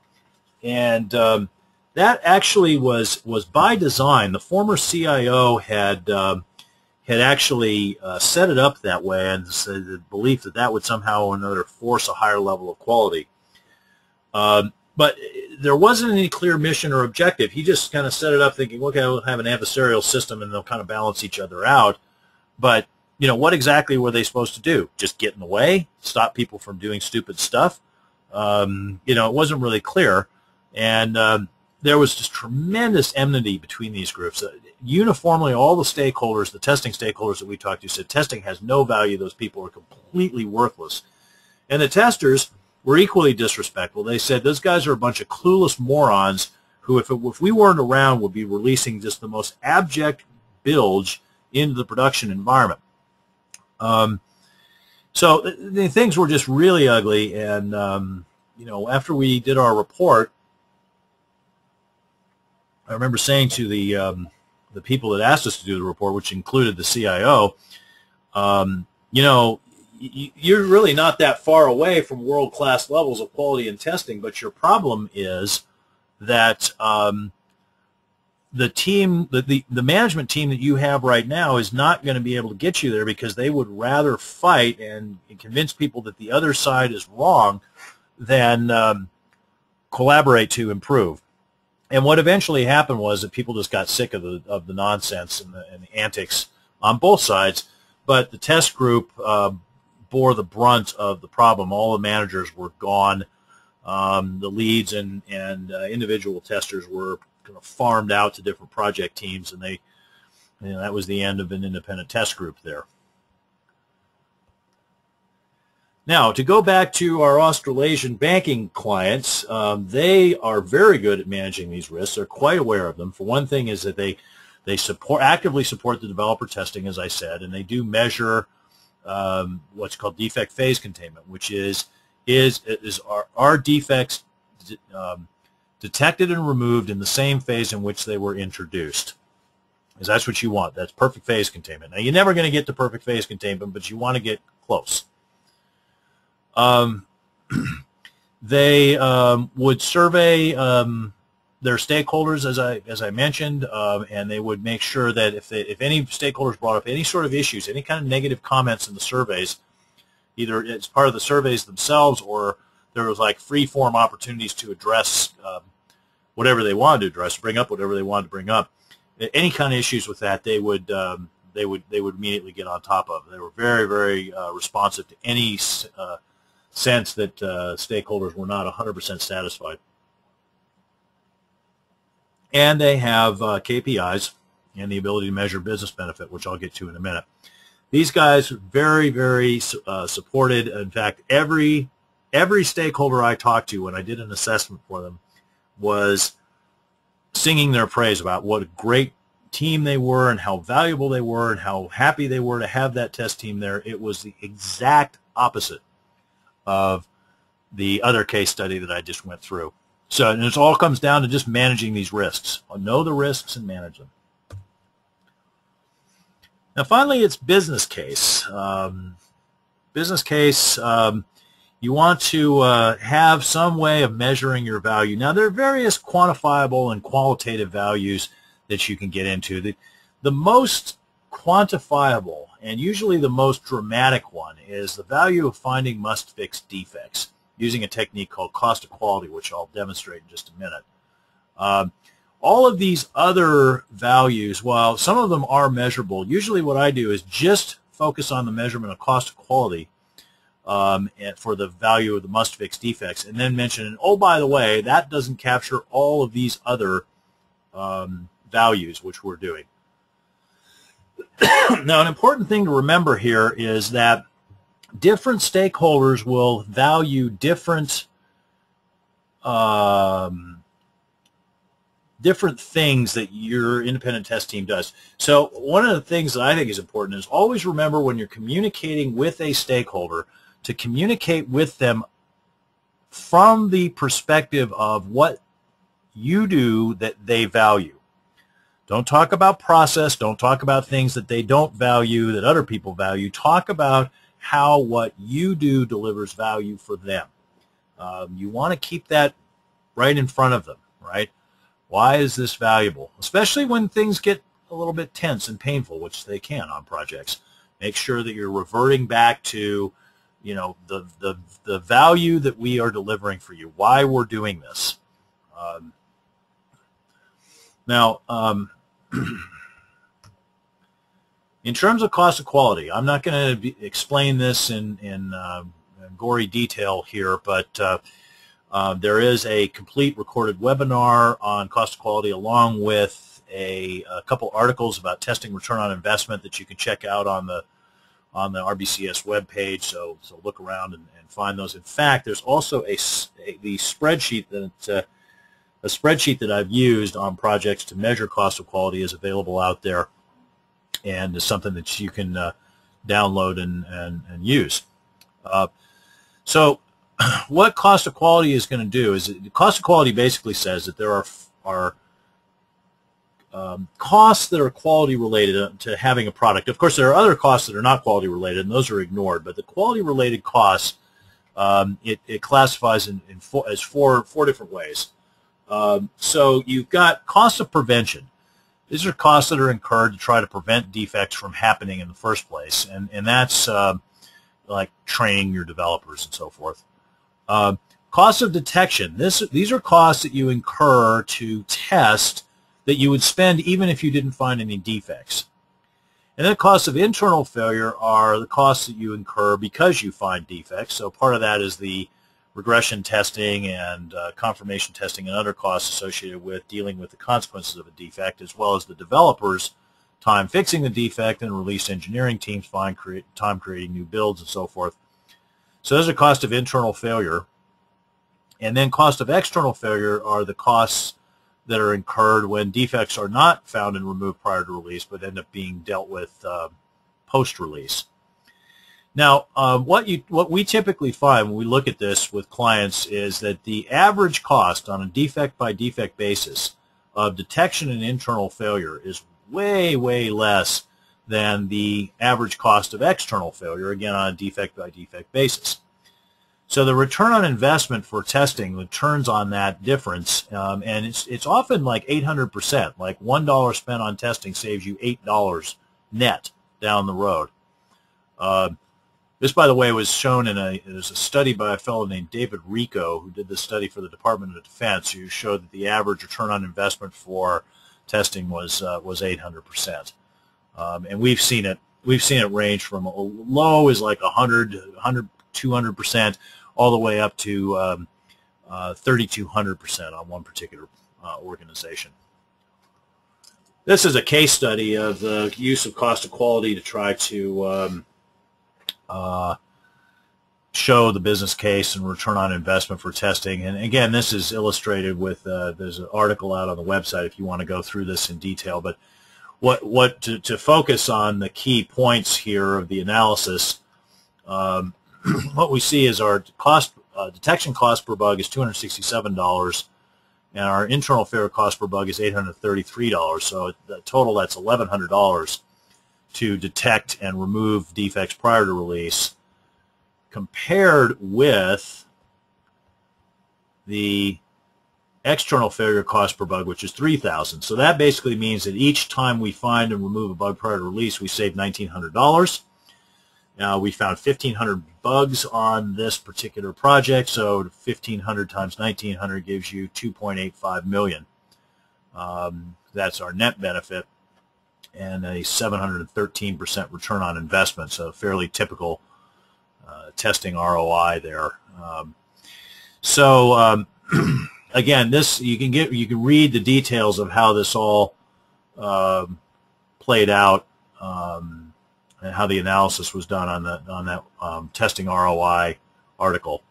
that actually was by design. The former CIO had actually set it up that way, and the belief that would somehow or another force a higher level of quality. But there wasn't any clear mission or objective. He just kind of set it up thinking, okay, we'll have an adversarial system and they'll kind of balance each other out. But, you know, what exactly were they supposed to do? Just get in the way? Stop people from doing stupid stuff? You know, it wasn't really clear. And there was just tremendous enmity between these groups. Uniformly, all the stakeholders, the testing stakeholders that we talked to, said testing has no value. Those people are completely worthless. And the testers were equally disrespectful. They said those guys are a bunch of clueless morons who, if we weren't around, would be releasing just the most abject bilge into the production environment. So the things were just really ugly. And, you know, after we did our report, I remember saying to the people that asked us to do the report, which included the CIO, you know, you're really not that far away from world-class levels of quality and testing, but your problem is that the team, the management team that you have right now is not going to be able to get you there because they would rather fight and convince people that the other side is wrong than collaborate to improve. And what eventually happened was that people just got sick of the nonsense and the antics on both sides, but the test group bore the brunt of the problem. All the managers were gone. The leads and individual testers were kind of farmed out to different project teams, and they, you know, that was the end of an independent test group there. Now, to go back to our Australasian banking clients, they are very good at managing these risks. They're quite aware of them. For one thing is that they actively support the developer testing, as I said, and they do measure what's called defect phase containment, which is our defects detected and removed in the same phase in which they were introduced. Because that's what you want. That's perfect phase containment. Now, you're never going to get to perfect phase containment, but you want to get close. They would survey their stakeholders, as I mentioned, and they would make sure that if any stakeholders brought up any sort of issues, any kind of negative comments in the surveys, either as part of the surveys themselves or there was like free-form opportunities to address whatever they wanted to address, bring up whatever they wanted to bring up, any kind of issues with that, they would immediately get on top of. They were very, very responsive to any sense that stakeholders were not 100% satisfied. And they have KPIs and the ability to measure business benefit, which I'll get to in a minute. These guys are very, very supported. In fact, every stakeholder I talked to when I did an assessment for them was singing their praise about what a great team they were and how valuable they were and how happy they were to have that test team there. It was the exact opposite of the other case study that I just went through. So and it all comes down to just managing these risks. Know the risks and manage them. Now, finally, it's business case. Business case, you want to have some way of measuring your value. Now, there are various quantifiable and qualitative values that you can get into. The most quantifiable and usually the most dramatic one is the value of finding must-fix defects using a technique called cost of quality, which I'll demonstrate in just a minute. All of these other values, while some of them are measurable, usually what I do is just focus on the measurement of cost of quality for the value of the must-fix defects, and then mention, oh, by the way, that doesn't capture all of these other values which we're doing. Now, an important thing to remember here is that different stakeholders will value different things that your independent test team does. So one of the things that I think is important is always remember when you're communicating with a stakeholder to communicate with them from the perspective of what you do that they value. Don't talk about process. Don't talk about things that they don't value, that other people value. Talk about how what you do delivers value for them. You want to keep that right in front of them, right? Why is this valuable? Especially when things get a little bit tense and painful, which they can on projects. Make sure that you're reverting back to the value that we are delivering for you, why we're doing this. Now, in terms of cost of quality, I'm not going to explain this in gory detail here, but there is a complete recorded webinar on cost of quality along with a couple articles about testing return on investment that you can check out on the RBCS webpage. So look around and find those. In fact, there's also the spreadsheet that I've used on projects to measure cost of quality is available out there, and is something that you can download and use. So what cost of quality is going to do is cost of quality basically says that there are costs that are quality related to having a product. Of course, there are other costs that are not quality related, and those are ignored. But the quality related costs, it classifies as four different ways. So you've got cost of prevention. These are costs that are incurred to try to prevent defects from happening in the first place, and that's like training your developers and so forth. Cost of detection. These are costs that you incur to test that you would spend even if you didn't find any defects. And then costs of internal failure are the costs that you incur because you find defects. So part of that is the regression testing and confirmation testing and other costs associated with dealing with the consequences of a defect, as well as the developers' time fixing the defect and release engineering teams time creating new builds and so forth. So those are costs of internal failure. And then cost of external failure are the costs that are incurred when defects are not found and removed prior to release, but end up being dealt with post-release. Now, what we typically find when we look at this with clients is that the average cost on a defect-by-defect basis of detection and internal failure is way, way less than the average cost of external failure, again, on a defect-by-defect basis. So the return on investment for testing returns on that difference, and it's often like 800%. Like $1 spent on testing saves you $8 net down the road. This, by the way, was shown there's a study by a fellow named David Rico, who did this study for the Department of Defense, who showed that the average return on investment for testing was 800%. And we've seen it range from a low is like 200%, all the way up to 3,200% on one particular organization. This is a case study of the use of cost of quality to try to show the business case and return on investment for testing. And again, this is illustrated with there's an article out on the website if you want to go through this in detail. But to focus on the key points here of the analysis, what we see is our detection cost per bug is $267, and our internal failure cost per bug is $833. So the total, that's $1,100 to detect and remove defects prior to release, compared with the external failure cost per bug, which is $3,000. So that basically means that each time we find and remove a bug prior to release, we save $1,900. Now, we found 1,500 bugs on this particular project, so 1,500 times 1,900 gives you $2.85 million. That's our net benefit, and a 713% return on investment, so fairly typical testing ROI there. Again, this you can read the details of how this all played out, and how the analysis was done on that testing ROI article.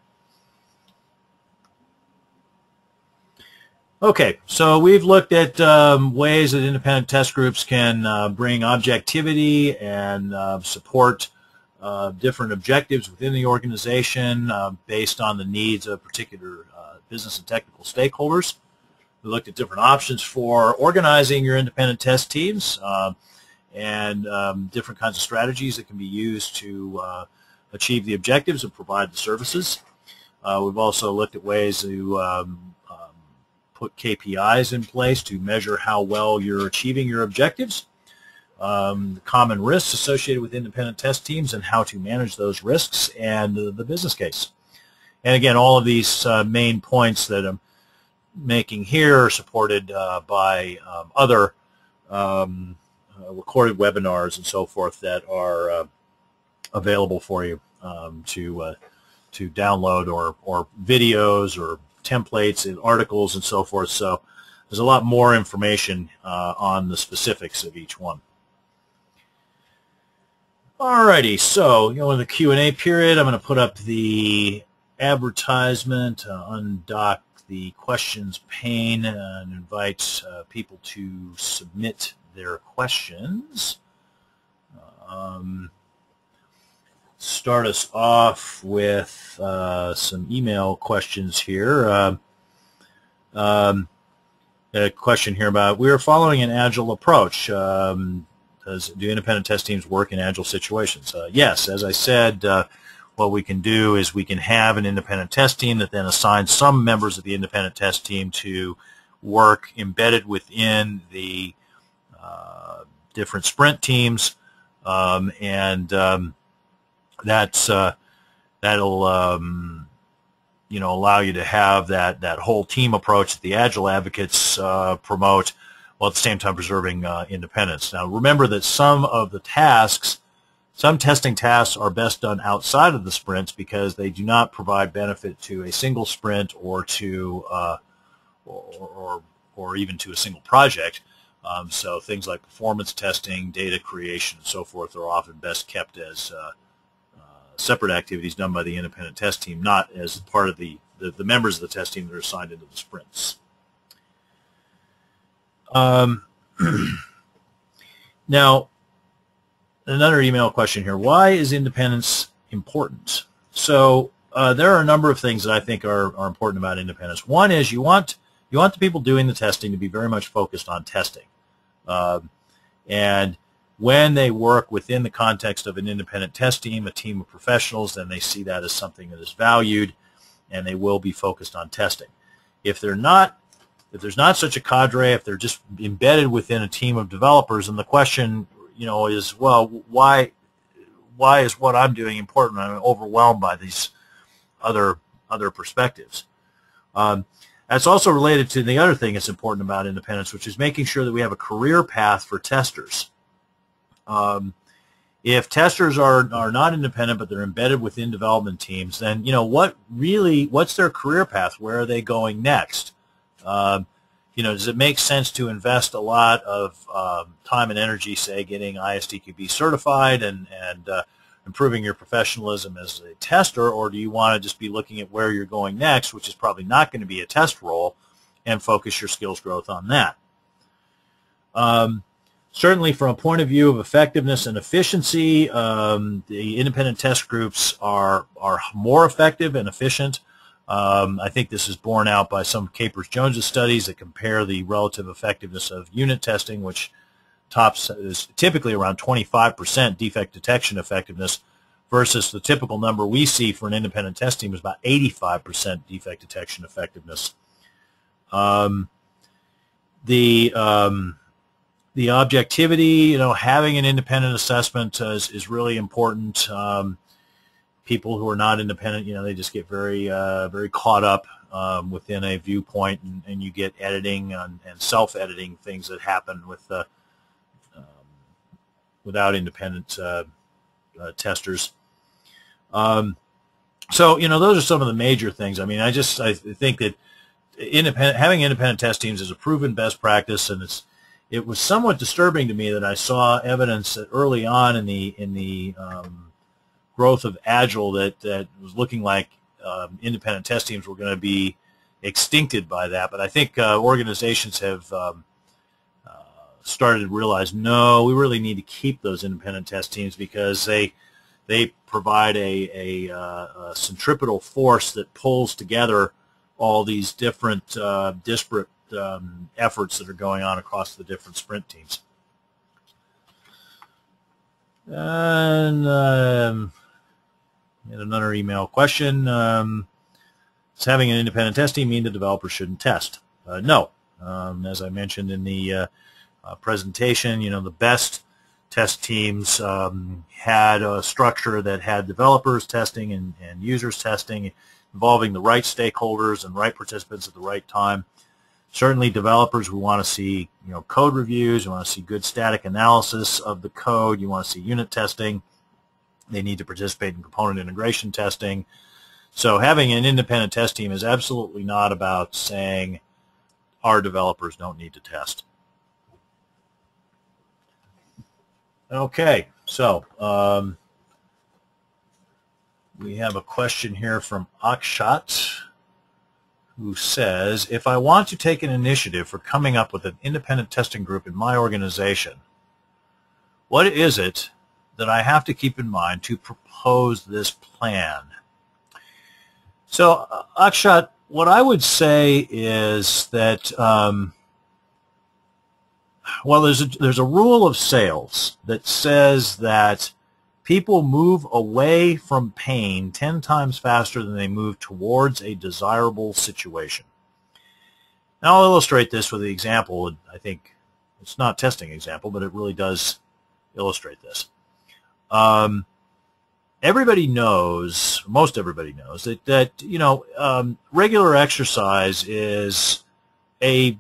Okay, so we've looked at ways that independent test groups can bring objectivity and support different objectives within the organization based on the needs of particular business and technical stakeholders. We looked at different options for organizing your independent test teams and different kinds of strategies that can be used to achieve the objectives and provide the services. We've also looked at ways to put KPIs in place to measure how well you're achieving your objectives. common risks associated with independent test teams and how to manage those risks, and the business case. And again, all of these main points that I'm making here are supported by other recorded webinars and so forth that are available for you to download, or videos or templates and articles and so forth. So there's a lot more information on the specifics of each one. Alrighty, so in the Q&A period, I'm going to put up the advertisement, undock the questions pane, and invite people to submit their questions. Start us off with some email questions here. A question here about, we are following an agile approach. Do independent test teams work in agile situations? Yes, as I said, what we can do is we can have an independent test team that then assigns some members of the independent test team to work embedded within the different sprint teams, and that'll allow you to have that whole team approach that the agile advocates promote, while at the same time preserving independence. Now, remember that some testing tasks are best done outside of the sprints because they do not provide benefit to a single sprint or to or even to a single project. So things like performance testing, data creation, and so forth are often best kept as separate activities done by the independent test team, not as part of the members of the test team that are assigned into the sprints. Now, another email question here. Why is independence important? So there are a number of things that I think are important about independence. One is you want the people doing the testing to be very much focused on testing. And when they work within the context of an independent test team, a team of professionals, then they see that as something that is valued, and they will be focused on testing. If there's not such a cadre, if they're just embedded within a team of developers, and the question, is, well, why is what I'm doing important? I'm overwhelmed by these other perspectives. That's also related to the other thing that's important about independence, which is making sure that we have a career path for testers. If testers are not independent, but they're embedded within development teams, then what's their career path? Where are they going next? Does it make sense to invest a lot of time and energy, say, getting ISTQB certified and improving your professionalism as a tester, or do you want to just be looking at where you're going next, which is probably not going to be a test role, and focus your skills growth on that? Certainly from a point of view of effectiveness and efficiency, the independent test groups are more effective and efficient. I think this is borne out by some Capers-Jones studies that compare the relative effectiveness of unit testing, which is typically around 25% defect detection effectiveness, versus the typical number we see for an independent test team is about 85% defect detection effectiveness. The objectivity, having an independent assessment is really important. People who are not independent, they just get very caught up within a viewpoint, and you get editing and self-editing things that happen without independent testers. So those are some of the major things. I mean, I think that having independent test teams is a proven best practice, and it was somewhat disturbing to me that I saw evidence that early on in the growth of Agile that was looking like independent test teams were going to be extincted by that. But I think organizations have started to realize, no, we really need to keep those independent test teams because they provide a centripetal force that pulls together all these different disparate efforts that are going on across the different sprint teams. And another email question. Does having an independent test team mean the developer shouldn't test? No. As I mentioned in the presentation, the best test teams had a structure that had developers testing and users testing, involving the right stakeholders and right participants at the right time. Certainly developers who want to see code reviews, you want to see good static analysis of the code, you want to see unit testing, they need to participate in component integration testing. So having an independent test team is absolutely not about saying our developers don't need to test. Okay, so we have a question here from Akshat, who says, if I want to take an initiative for coming up with an independent testing group in my organization, what is it that I have to keep in mind to propose this plan? So, Akshat, what I would say is that well, there's a rule of sales that says that people move away from pain 10 times faster than they move towards a desirable situation. Now, I'll illustrate this with the example. I think it's not a testing example, but it really does illustrate this. Everybody knows, most everybody knows, that regular exercise is a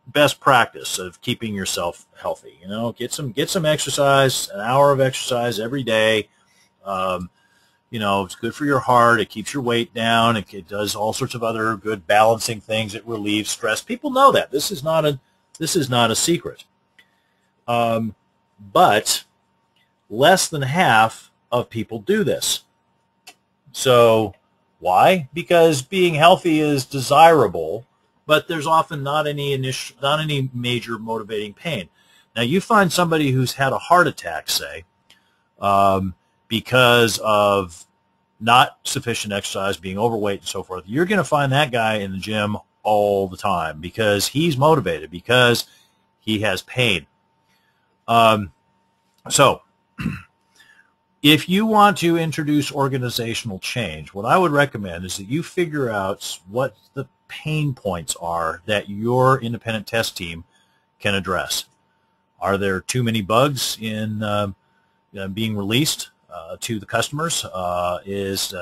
best practice of keeping yourself healthy. Get some exercise, an hour of exercise every day. It's good for your heart. It keeps your weight down. It does all sorts of other good balancing things. It relieves stress. People know that. This is not a secret. But less than half of people do this. So why? Because being healthy is desirable, but there's often not any major motivating pain. Now, you find somebody who's had a heart attack, say, because of not sufficient exercise, being overweight and so forth, you're going to find that guy in the gym all the time because he's motivated, because he has pain. So if you want to introduce organizational change, what I would recommend is that you figure out what the pain points are that your independent test team can address. Are there too many bugs in being released to the customers? Is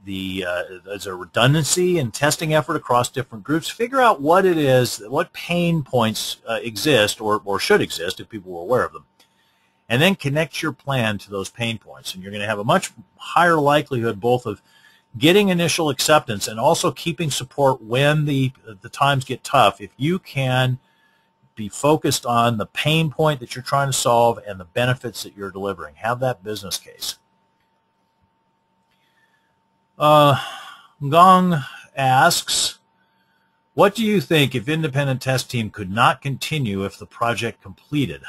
there redundancy in testing effort across different groups? Figure out what it is, what pain points exist or should exist if people were aware of them. And then connect your plan to those pain points. And you're going to have a much higher likelihood both of getting initial acceptance and also keeping support when the times get tough if you can be focused on the pain point that you're trying to solve and the benefits that you're delivering. Have that business case. Gong asks, what do you think if independent test team could not continue if the project completed?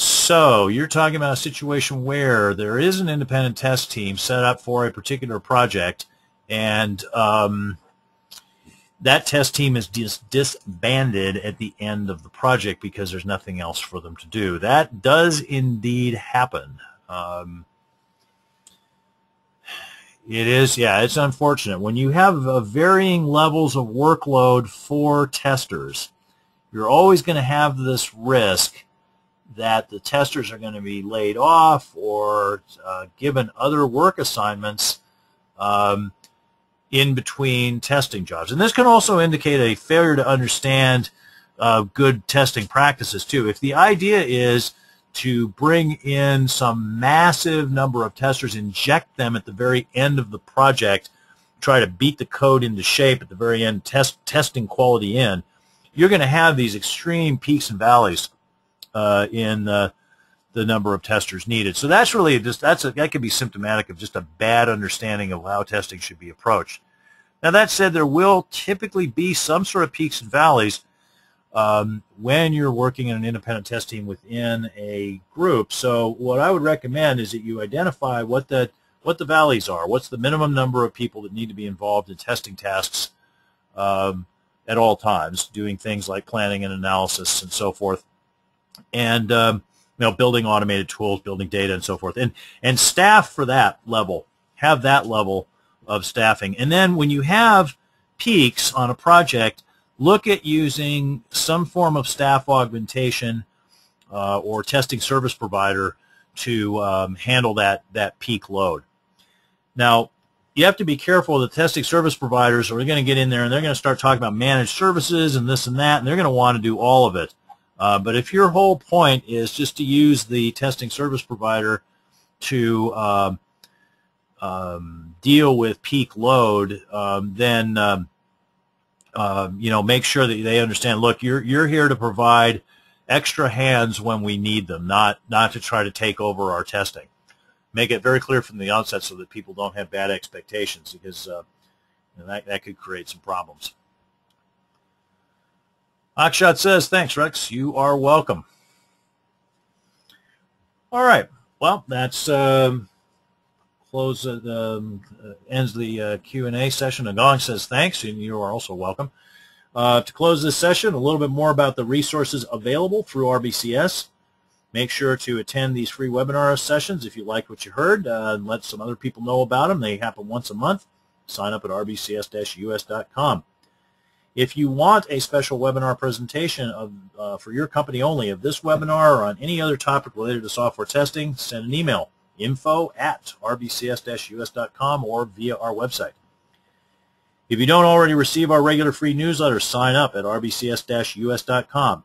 So you're talking about a situation where there is an independent test team set up for a particular project, and that test team is disbanded at the end of the project because there's nothing else for them to do. That does indeed happen. It is, yeah, it's unfortunate. When you have varying levels of workload for testers, you're always going to have this risk that the testers are going to be laid off or given other work assignments in between testing jobs. And this can also indicate a failure to understand good testing practices too. If the idea is to bring in some massive number of testers, inject them at the very end of the project, try to beat the code into shape at the very end, testing quality in, you're going to have these extreme peaks and valleys in the number of testers needed. So that's really just that could be symptomatic of just a bad understanding of how testing should be approached. Now that said, there will typically be some sort of peaks and valleys when you're working in an independent test team within a group. So what I would recommend is that you identify what the valleys are. What's the minimum number of people that need to be involved in testing tasks at all times, doing things like planning and analysis and so forth, and building automated tools, building data and so forth, and staff for that level. Have that level of staffing. And then when you have peaks on a project, look at using some form of staff augmentation or testing service provider to handle that peak load. Now, you have to be careful. The testing service providers are going to get in there and they're going to start talking about managed services and this and that, and they're going to want to do all of it. But if your whole point is just to use the testing service provider to deal with peak load, then make sure that they understand. Look, you're here to provide extra hands when we need them, not to try to take over our testing. Make it very clear from the outset so that people don't have bad expectations, because that could create some problems. Akshat says, thanks, Rex. You are welcome. All right. Well, that's ends the Q&A session. Agong says, thanks, and you are also welcome. To close this session, a little bit more about the resources available through RBCS. Make sure to attend these free webinar sessions if you liked what you heard, and let some other people know about them. They happen once a month. Sign up at rbcs-us.com. If you want a special webinar presentation for your company only of this webinar or on any other topic related to software testing, send an email, info@rbcs-us.com, or via our website. If you don't already receive our regular free newsletter, sign up at rbcs-us.com.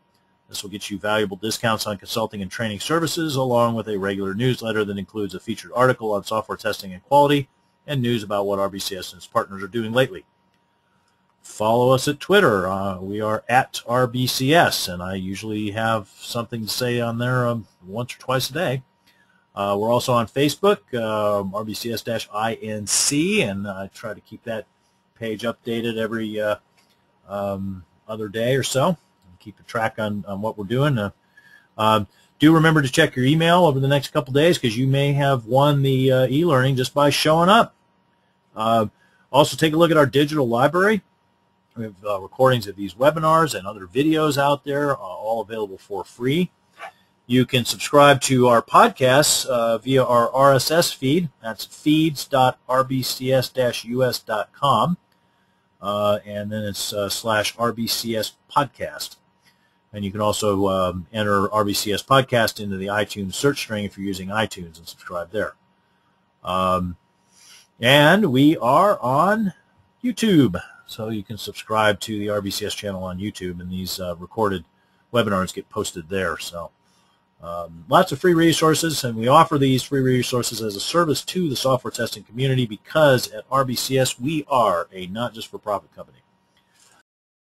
This will get you valuable discounts on consulting and training services, along with a regular newsletter that includes a featured article on software testing and quality and news about what RBCS and its partners are doing lately. Follow us at Twitter. We are at RBCS, and I usually have something to say on there once or twice a day. We're also on Facebook, RBCS-INC, and I try to keep that page updated every other day or so. Keep a track on what we're doing. Do remember to check your email over the next couple days, because you may have won the e-learning just by showing up. Also, take a look at our digital library. We have recordings of these webinars and other videos out there, all available for free. You can subscribe to our podcasts via our RSS feed. That's feeds.rbcs-us.com. And then it's /RBCS podcast. And you can also enter RBCS podcast into the iTunes search string if you're using iTunes, and subscribe there. And we are on YouTube, so you can subscribe to the RBCS channel on YouTube, and these recorded webinars get posted there. So lots of free resources, and we offer these free resources as a service to the software testing community, because at RBCS we are a not-just-for-profit company.